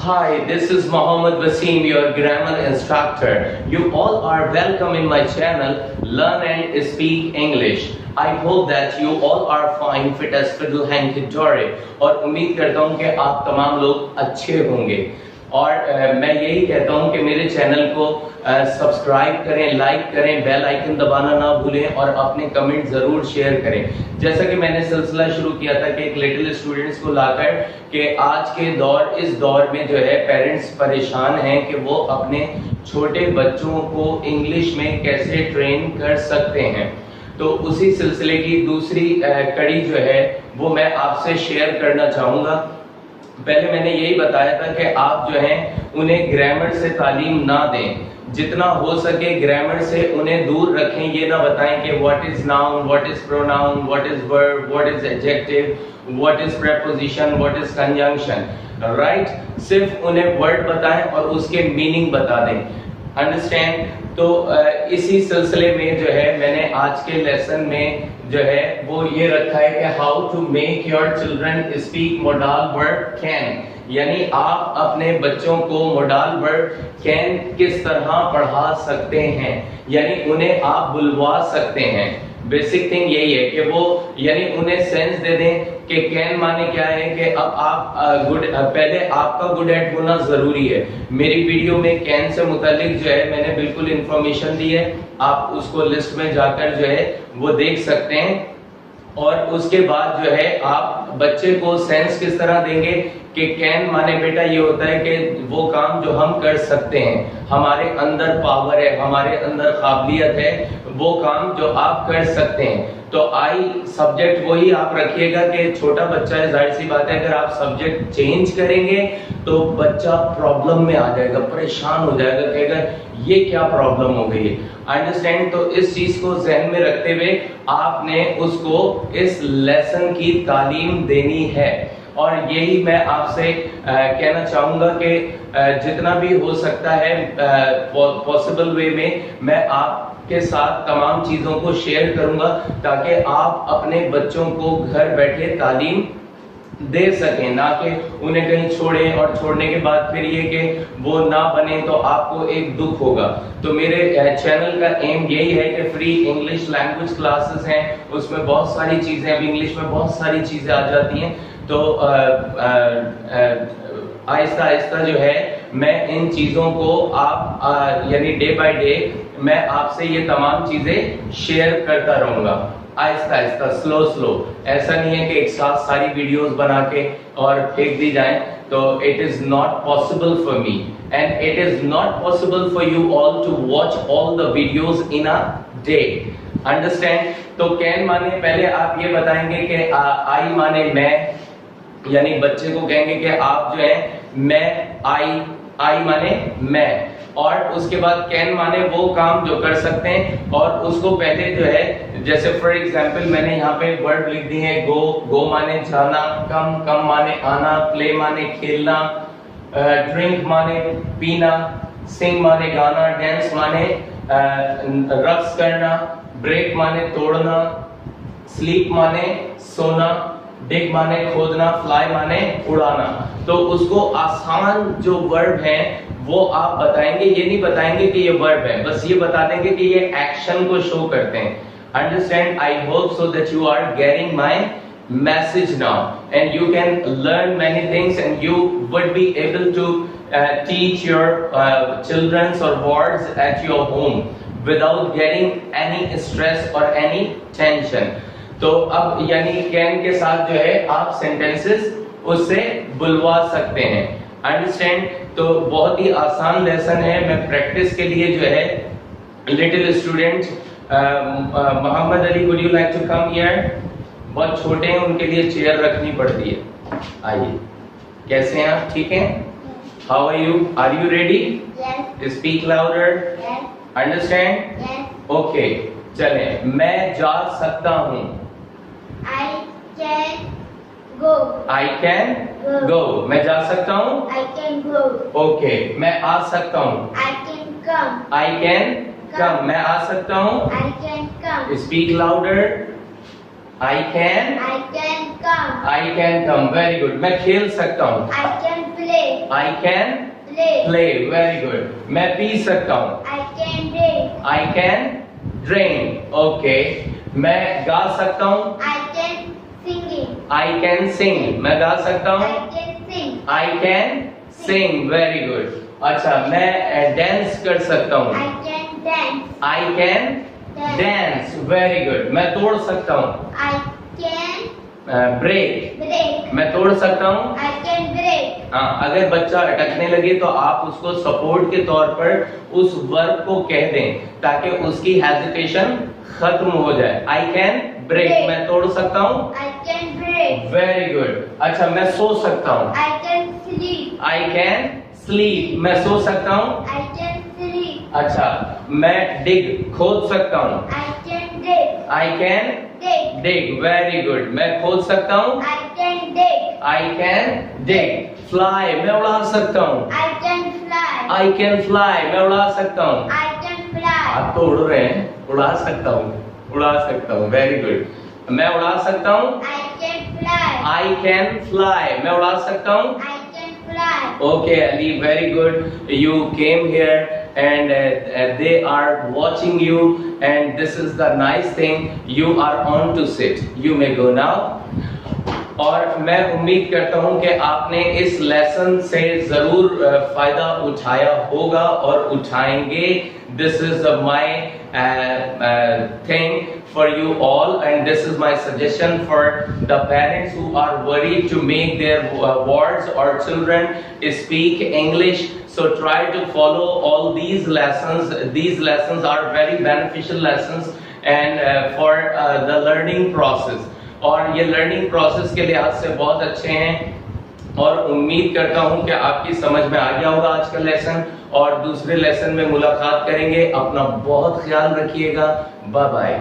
Hi, this is Mohammed Waseem, your grammar instructor. You all are welcome in my channel, Learn and Speak English. I hope that you all are fine, fit as fiddle, hanky-dory. और उम्मीद करता हूँ कि आप तमाम लोग अच्छे होंगे। और मैं यही कहता हूँ कि मेरे चैनल को सब्सक्राइब करें, लाइक करें, बेल आइकन दबाना ना भूलें और अपने कमेंट ज़रूर शेयर करें। जैसा कि मैंने सिलसिला शुरू किया था कि एक लिटिल स्टूडेंट्स को लाकर कि आज के इस दौर में जो है पेरेंट्स परेशान हैं कि वो अपने छोटे बच्चों को इंग्लिश में कैसे ट्रेन कर सकते हैं। तो उसी सिलसिले की दूसरी कड़ी जो है वो मैं आपसे शेयर करना चाहूँगा। पहले मैंने यही बताया था कि आप जो हैं उन्हें ग्रामर से तालीम ना दें, जितना हो सके ग्रामर से उन्हें दूर रखें। ये ना बताएं कि what is noun, what is pronoun, what is verb, what is adjective, what is preposition, what is conjunction, right. सिर्फ उन्हें वर्ड बताएं और उसके मीनिंग बता दें। अंडरस्टैंड। तो इसी सिलसिले में जो है मैंने आज के लेसन में जो है वो ये रखा है कि how to make your children speak modal verb can, यानी आप अपने बच्चों को मोडाल वर्ब कैन किस तरह पढ़ा सकते हैं, यानी उन्हें आप बुलवा सकते हैं। बेसिक थिंग यही है कि वो यानी उन्हें सेंस दे दें कि कैन माने क्या है कि अब आप पहले आपका गुड एट होना जरूरी है। मेरी वीडियो में कैन से मुतालिक जो है मैंने बिल्कुल इंफॉर्मेशन दी है, आप उसको लिस्ट में जाकर जो है वो देख सकते हैं। और उसके बाद जो है आप बच्चे को सेंस किस तरह देंगे कि कैन माने बेटा ये होता है कि वो काम जो हम कर सकते हैं, हमारे अंदर पावर है, हमारे अंदर काबिलियत है, वो काम जो आप कर सकते हैं। तो आई सब्जेक्ट वही आप रखिएगा कि छोटा बच्चा है, जाहिर सी बात है अगर आप सब्जेक्ट चेंज करेंगे तो बच्चा प्रॉब्लम में आ जाएगा, परेशान हो जाएगा कि अगर ये क्या प्रॉब्लम हो गई है। अंडरस्टैंड। तो इस चीज को जहन में रखते हुए आपने उसको इस लेसन की तालीम देनी है। और यही मैं आपसे कहना चाहूंगा कि जितना भी हो सकता है पॉसिबल वे में मैं आपके साथ तमाम चीजों को शेयर करूंगा ताकि आप अपने बच्चों को घर बैठे तालीम दे सकें, ना कि उन्हें कहीं छोड़ें और छोड़ने के बाद फिर ये कि वो ना बने तो आपको एक दुख होगा। तो मेरे चैनल का एम यही है कि फ्री इंग्लिश लैंग्वेज क्लासेस हैं, उसमें बहुत सारी चीजें, अब इंग्लिश में बहुत सारी चीजें आ जाती हैं। तो आहिस्ता आहिस्ता जो है मैं इन चीजों को आप यानी डे बाय डे मैं आपसे ये तमाम चीजें शेयर करता रहूंगा, आहिस्ता आहिस्ता, स्लो। ऐसा नहीं है कि एक साथ सारी वीडियोस बना के और फेंक दी जाए। तो it is not possible for me and it is not possible for you all to watch all the videos in a day. Understand. तो कैन माने पहले आप ये बताएंगे कि आई माने मैं, यानी बच्चे को कहेंगे कि आप जो है मैं, आई माने मैं, और उसके बाद कैन माने वो काम जो कर सकते हैं। और उसको पहले जो है जैसे फॉर एग्जांपल मैंने यहाँ पे वर्ड लिख दिए हैं, गो माने जाना, कम माने आना, प्ले माने खेलना, ड्रिंक माने पीना, सिंग माने गाना, डांस माने रक्स करना, ब्रेक माने तोड़ना, स्लीप माने सोना, डिग माने खोदना, फ्लाई माने उड़ाना। तो उसको आसान जो वर्ब है वो आप बताएंगे, ये नहीं बताएंगे कि ये वर्ब है, बस ये बता देंगे कि ये एक्शन को शो करते हैं। Understand. I hope so that you are getting my message now and you can learn many things and you would be able to teach your children's or words at your home without getting any stress or any tension. तो अब यानी can के साथ जो है आप sentences उससे बुलवा सकते हैं। अंडरस्टैंड। तो बहुत ही आसान लेसन है। मैं प्रैक्टिस के लिए जो है little student Mohammad Ali, would you like to come here? बहुत छोटे हैं, उनके लिए चेयर रखनी पड़ती है। आइए। कैसे हैं आप? ठीक हैं? How are you? Are you ready? Yes. Speak louder. Yes. Understand? Yes. Okay. चले। मैं जा सकता हूँ। I can go. I can go. मैं जा सकता हूँ। I can go. Okay. मैं आ सकता हूँ। I can come. I can come. मैं आ सकता हूँ। I can come. Speak louder. I can come. I can come. Very good. मैं खेल सकता हूँ। I can play. I can play. Very good. मैं पी सकता हूँ. I can drink. I can drink. Okay. मैं गा सकता हूँ. I can singing. I can sing. मैं गा सकता हूँ. I can sing. I can sing. Very good. अच्छा, मैं डांस कर सकता हूँ. I can dance. I can dance. Very good. मैं तोड़ सकता हूँ. I can break. break. मैं तोड़ सकता हूँ. I can break. हाँ, अगर बच्चा अटकने लगे तो आप उसको सपोर्ट के तौर पर उस वर्ब को कह दें ताकि उसकी हेजिटेशन खत्म हो जाए. I can break. मैं तोड़ सकता हूँ. I can break. Very good. अच्छा, मैं सो सकता हूँ. I can sleep. I can sleep. मैं सो सकता हूँ. I can sleep. अच्छा, मैं dig खोद सकता हूँ. I can dig. I can Dig. dig. Very good. मैं खोद सकता हूँ. I can dig. I can dig. Fly. मैं उड़ा सकता हूँ. I can fly. I can fly. मैं उड़ा सकता हूँ. I can fly. आप तो उड़ रहे हैं. उड़ा सकता हूँ. उड़ा सकता हूँ. Very good. मैं उड़ा सकता हूँ. I can fly. I can fly. मैं उड़ा सकता हूँ. I can fly. Okay, Ali, very good. You came here and they are watching you, and this is the nice thing. You are on to sit. You may go now. और मैं उम्मीद करता हूं कि आपने इस लेसन से जरूर फायदा उठाया होगा और उठाएंगे. This is my thing for you all, and this is my suggestion for the parents who are worried to make their wards or children speak English. So try to follow all these lessons. These lessons are very beneficial lessons and for the learning process. और ये learning process के लिहाज से बहुत अच्छे हैं और उम्मीद करता हूं कि आपकी समझ में आ गया होगा आज का लेसन. और दूसरे लेसन में मुलाकात करेंगे. अपना बहुत ख्याल रखिएगा. Bye bye.